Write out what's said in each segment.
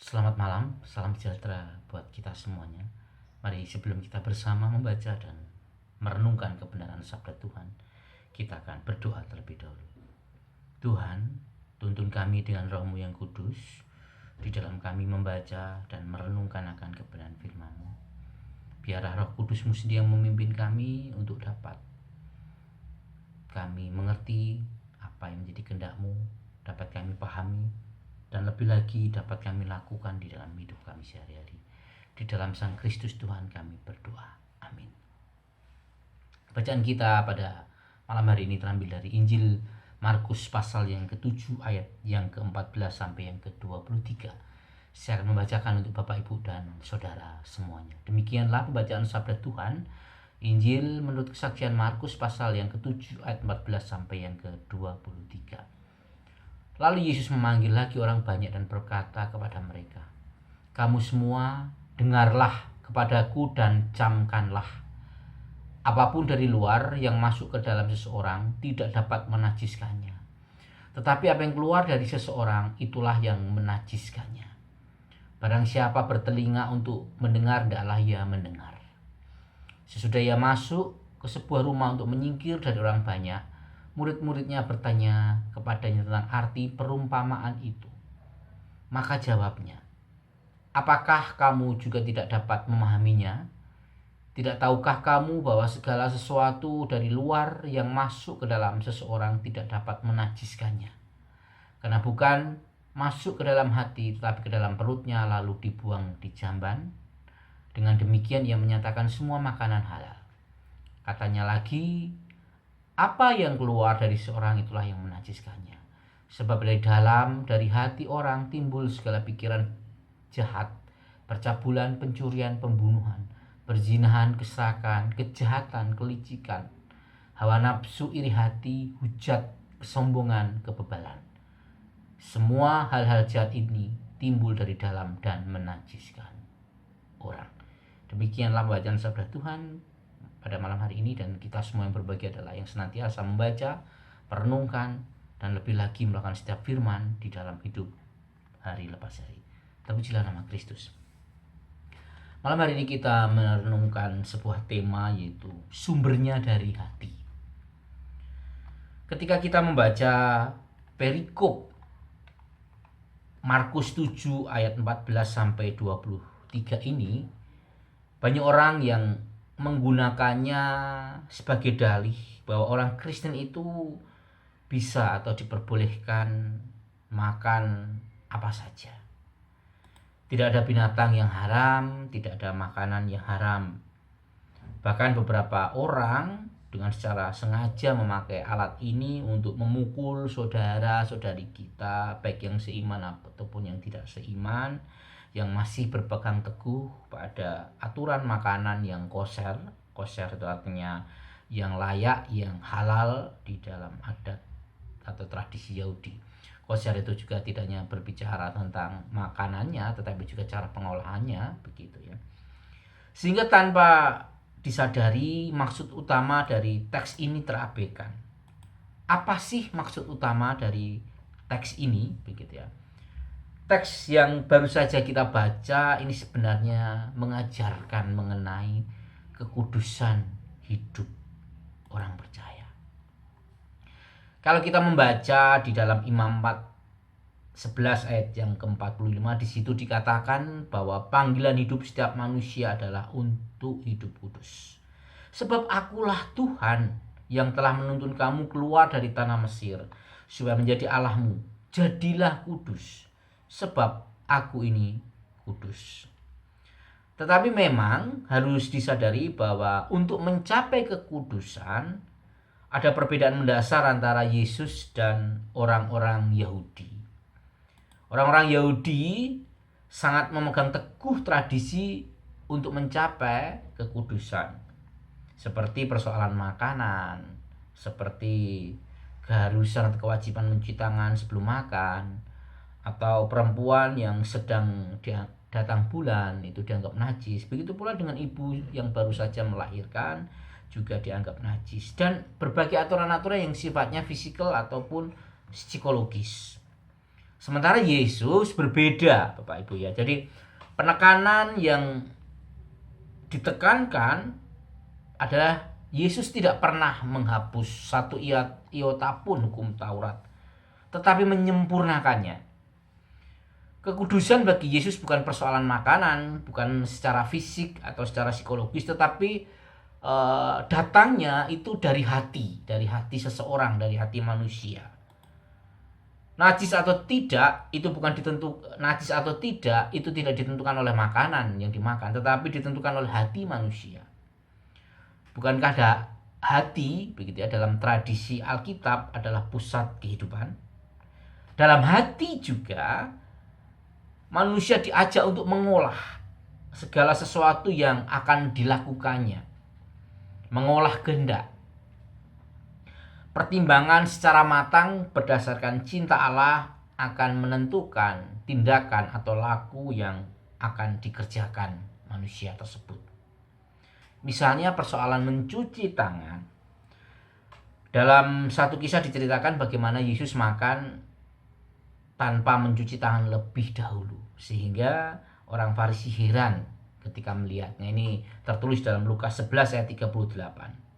Selamat malam, salam sejahtera buat kita semuanya. Mari sebelum kita bersama membaca dan merenungkan kebenaran sabda Tuhan, kita akan berdoa terlebih dahulu. Tuhan, tuntun kami dengan Roh-Mu yang kudus di dalam kami membaca dan merenungkan akan kebenaran firman-Mu. Biarlah Roh Kudus-Mu sendiri yang memimpin kami untuk dapat kami mengerti apa yang menjadi kehendak-Mu, dapat kami pahami, dan lebih lagi dapat kami lakukan di dalam hidup kami sehari-hari. Di dalam Sang Kristus Tuhan kami berdoa. Amin. Bacaan kita pada malam hari ini terambil dari Injil Markus pasal yang ke-7 ayat yang ke-14 sampai yang ke-23. Saya akan membacakan untuk Bapak, Ibu, dan Saudara semuanya. Demikianlah pembacaan sabda Tuhan. Injil menurut kesaksian Markus pasal yang ke-7 ayat 14 sampai yang ke-23. Lalu Yesus memanggil lagi orang banyak dan berkata kepada mereka, "Kamu semua dengarlah kepadaku dan camkanlah. Apapun dari luar yang masuk ke dalam seseorang tidak dapat menajiskannya. Tetapi apa yang keluar dari seseorang itulah yang menajiskannya. Barang siapa bertelinga untuk mendengar, hendaklah ia mendengar." Sesudah ia masuk ke sebuah rumah untuk menyingkir dari orang banyak, murid-muridnya bertanya kepadanya tentang arti perumpamaan itu. Maka jawabnya, "Apakah kamu juga tidak dapat memahaminya? Tidak tahukah kamu bahwa segala sesuatu dari luar yang masuk ke dalam seseorang tidak dapat menajiskannya? Karena bukan masuk ke dalam hati, tetapi ke dalam perutnya lalu dibuang di jamban. Dengan demikian ia menyatakan semua makanan halal." Katanya lagi, "Apa yang keluar dari seorang itulah yang menajiskannya. Sebab dari dalam, dari hati orang timbul segala pikiran jahat, percabulan, pencurian, pembunuhan, perzinahan, keserakan, kejahatan, kelicikan, hawa nafsu, iri hati, hujat, kesombongan, kebebalan. Semua hal-hal jahat ini timbul dari dalam dan menajiskan orang." Demikianlah bacaan sabda Tuhan pada malam hari ini, dan kita semua yang berbahagia adalah yang senantiasa membaca, merenungkan, dan lebih lagi melakukan setiap firman di dalam hidup hari lepas hari. Terpujilah nama Kristus. Malam hari ini kita merenungkan sebuah tema, yaitu sumbernya dari hati. Ketika kita membaca perikop Markus 7 ayat 14 sampai 23 ini, banyak orang yang menggunakannya sebagai dalih bahwa orang Kristen itu bisa atau diperbolehkan makan apa saja. Tidak ada binatang yang haram, tidak ada makanan yang haram. Bahkan beberapa orang dengan secara sengaja memakai alat ini untuk memukul saudara-saudari kita, baik yang seiman ataupun yang tidak seiman, yang masih berpegang teguh pada aturan makanan yang kosher. Kosher itu artinya yang layak, yang halal di dalam adat atau tradisi Yahudi. Kosher itu juga tidak hanya berbicara tentang makanannya, tetapi juga cara pengolahannya, begitu ya. Sehingga tanpa disadari maksud utama dari teks ini terabaikan. Apa sih maksud utama dari teks ini, begitu ya? Teks yang baru saja kita baca ini sebenarnya mengajarkan mengenai kekudusan hidup orang percaya. Kalau kita membaca di dalam Imam 4:11 ayat yang ke-45, di situ dikatakan bahwa panggilan hidup setiap manusia adalah untuk hidup kudus. "Sebab akulah Tuhan yang telah menuntun kamu keluar dari tanah Mesir supaya menjadi Allahmu. Jadilah kudus, sebab aku ini kudus." Tetapi memang harus disadari bahwa untuk mencapai kekudusan ada perbedaan mendasar antara Yesus dan orang-orang Yahudi. Orang-orang Yahudi sangat memegang teguh tradisi untuk mencapai kekudusan, seperti persoalan makanan, seperti keharusan atau kewajiban mencuci tangan sebelum makan, atau perempuan yang sedang datang bulan itu dianggap najis. Begitu pula dengan ibu yang baru saja melahirkan juga dianggap najis, dan berbagai aturan-aturan yang sifatnya fisikal ataupun psikologis. Sementara Yesus berbeda, Bapak Ibu ya. Jadi penekanan yang ditekankan adalah Yesus tidak pernah menghapus satu iota pun hukum Taurat, tetapi menyempurnakannya. Kekudusan bagi Yesus bukan persoalan makanan, bukan secara fisik atau secara psikologis, tetapi datangnya itu dari hati seseorang, dari hati manusia. Najis atau tidak itu tidak ditentukan oleh makanan yang dimakan, tetapi ditentukan oleh hati manusia. Bukankah hati begitu ya, dalam tradisi Alkitab adalah pusat kehidupan? Dalam hati juga manusia diajak untuk mengolah segala sesuatu yang akan dilakukannya, mengolah kehendak. Pertimbangan secara matang berdasarkan cinta Allah akan menentukan tindakan atau laku yang akan dikerjakan manusia tersebut. Misalnya persoalan mencuci tangan. Dalam satu kisah diceritakan bagaimana Yesus makan tanpa mencuci tangan lebih dahulu, sehingga orang Farisi heran ketika melihatnya. Ini tertulis dalam Lukas 11 ayat 38.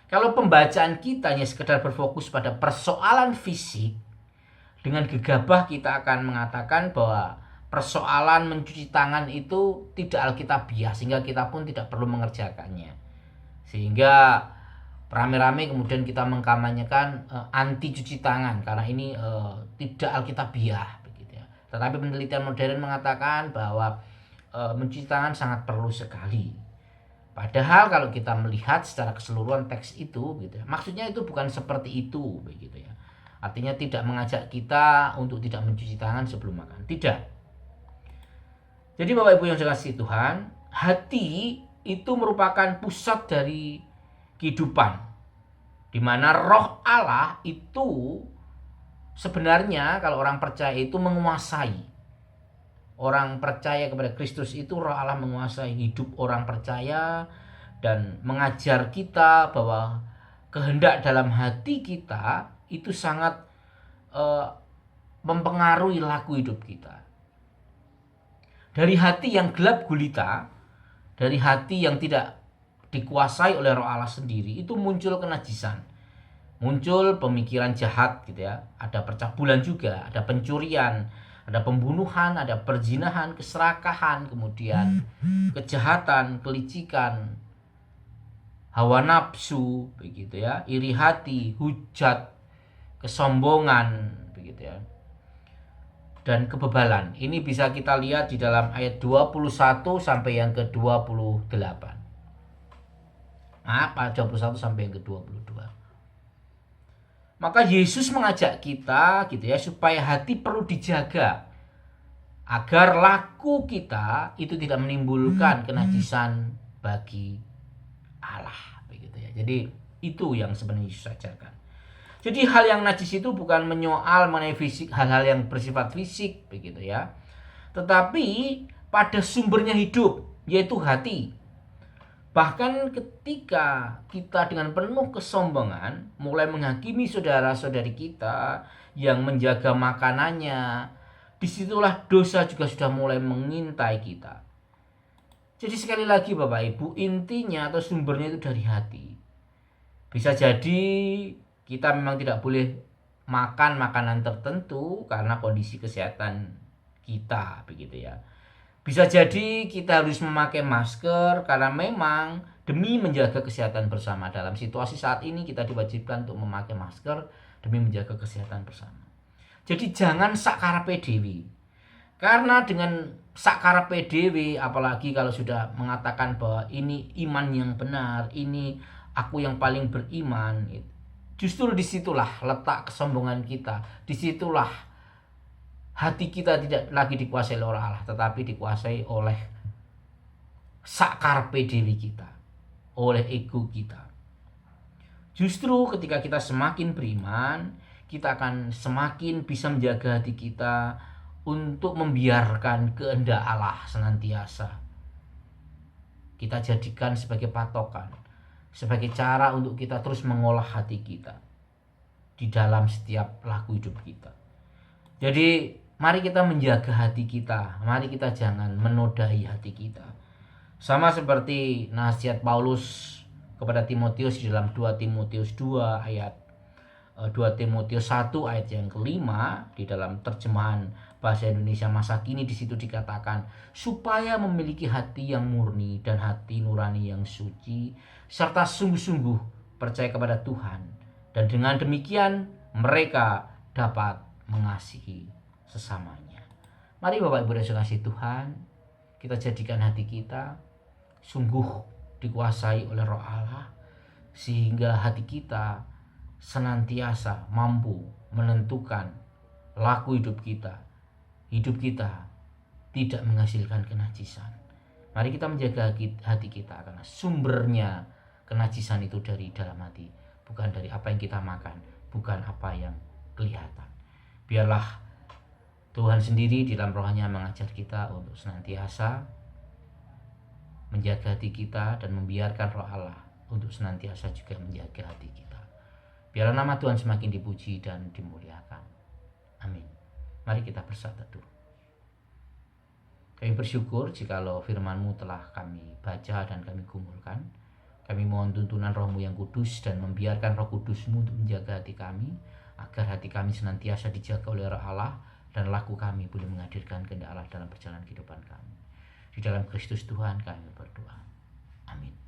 Kalau pembacaan kita hanya sekedar berfokus pada persoalan fisik, dengan gegabah kita akan mengatakan bahwa persoalan mencuci tangan itu tidak alkitabiah, sehingga kita pun tidak perlu mengerjakannya. Sehingga rame-rame kemudian kita mengkampanyekan anti cuci tangan karena ini tidak alkitabiah begitu ya. Tetapi penelitian modern mengatakan bahwa mencuci tangan sangat perlu sekali. Padahal kalau kita melihat secara keseluruhan teks itu gitu ya, maksudnya itu bukan seperti itu begitu ya. Artinya tidak mengajak kita untuk tidak mencuci tangan sebelum makan, tidak. Jadi Bapak Ibu yang dikasihi Tuhan, hati itu merupakan pusat dari kehidupan, di mana roh Allah itu sebenarnya kalau orang percaya itu menguasai. Orang percaya kepada Kristus itu roh Allah menguasai hidup orang percaya dan mengajar kita bahwa kehendak dalam hati kita itu sangat mempengaruhi laku hidup kita. Dari hati yang gelap gulita, dari hati yang tidak dikuasai oleh roh Allah sendiri, itu muncul kenajisan, muncul pemikiran jahat gitu ya. Ada percabulan juga, ada pencurian, ada pembunuhan, ada perzinahan, keserakahan, kemudian kejahatan, kelicikan, hawa nafsu, begitu ya, iri hati, hujat, kesombongan, begitu ya, dan kebebalan. Ini bisa kita lihat di dalam ayat 21 sampai yang ke-28. Apa 21 sampai yang ke-22. Maka Yesus mengajak kita gitu ya, supaya hati perlu dijaga agar laku kita itu tidak menimbulkan kenajisan bagi Allah begitu ya. Jadi itu yang sebenarnya Yesus ajarkan. Jadi hal yang najis itu bukan menyoal mengenai fisik, hal-hal yang bersifat fisik begitu ya, tetapi pada sumbernya hidup, yaitu hati. Bahkan ketika kita dengan penuh kesombongan mulai menghakimi saudara-saudari kita yang menjaga makanannya, disitulah dosa juga sudah mulai mengintai kita. Jadi sekali lagi Bapak Ibu, intinya atau sumbernya itu dari hati. Bisa jadi kita memang tidak boleh makan makanan tertentu karena kondisi kesehatan kita begitu ya. Bisa jadi kita harus memakai masker karena memang demi menjaga kesehatan bersama. Dalam situasi saat ini kita diwajibkan untuk memakai masker demi menjaga kesehatan bersama. Jadi jangan sakarape dewi. Karena dengan sakarape dewi, apalagi kalau sudah mengatakan bahwa ini iman yang benar, ini aku yang paling beriman, justru disitulah letak kesombongan kita. Disitulah hati kita tidak lagi dikuasai oleh Allah, tetapi dikuasai oleh sakarape dewi kita, oleh ego kita. Justru ketika kita semakin beriman, kita akan semakin bisa menjaga hati kita untuk membiarkan kehendak Allah senantiasa kita jadikan sebagai patokan, sebagai cara untuk kita terus mengolah hati kita di dalam setiap laku hidup kita. Jadi mari kita menjaga hati kita, mari kita jangan menodai hati kita. Sama seperti nasihat Paulus kepada Timotius di dalam 2 Timotius 2 ayat 2 Timotius 1 ayat yang kelima, di dalam terjemahan bahasa Indonesia masa kini di situ dikatakan supaya memiliki hati yang murni dan hati nurani yang suci serta sungguh-sungguh percaya kepada Tuhan, dan dengan demikian mereka dapat mengasihi sesamanya. Mari Bapak Ibu dan kasih Tuhan, kita jadikan hati kita sungguh dikuasai oleh Roh Allah, sehingga hati kita senantiasa mampu menentukan laku hidup kita. Hidup kita tidak menghasilkan kenajisan. Mari kita menjaga hati kita, karena sumbernya kenajisan itu dari dalam hati, bukan dari apa yang kita makan, bukan apa yang kelihatan. Biarlah Tuhan sendiri di dalam rohnya mengajar kita untuk senantiasa menjaga hati kita dan membiarkan Roh Allah untuk senantiasa juga menjaga hati kita. Biarlah nama Tuhan semakin dipuji dan dimuliakan. Amin. Mari kita bersatu dulu. Kami bersyukur jikalau firman-Mu telah kami baca dan kami gumulkan. Kami mohon tuntunan Roh-Mu yang kudus dan membiarkan Roh Kudus-Mu untuk menjaga hati kami, agar hati kami senantiasa dijaga oleh Roh Allah dan laku kami boleh menghadirkan kehendak Allah dalam perjalanan kehidupan kami. Di dalam Kristus Tuhan kami berdoa. Amin.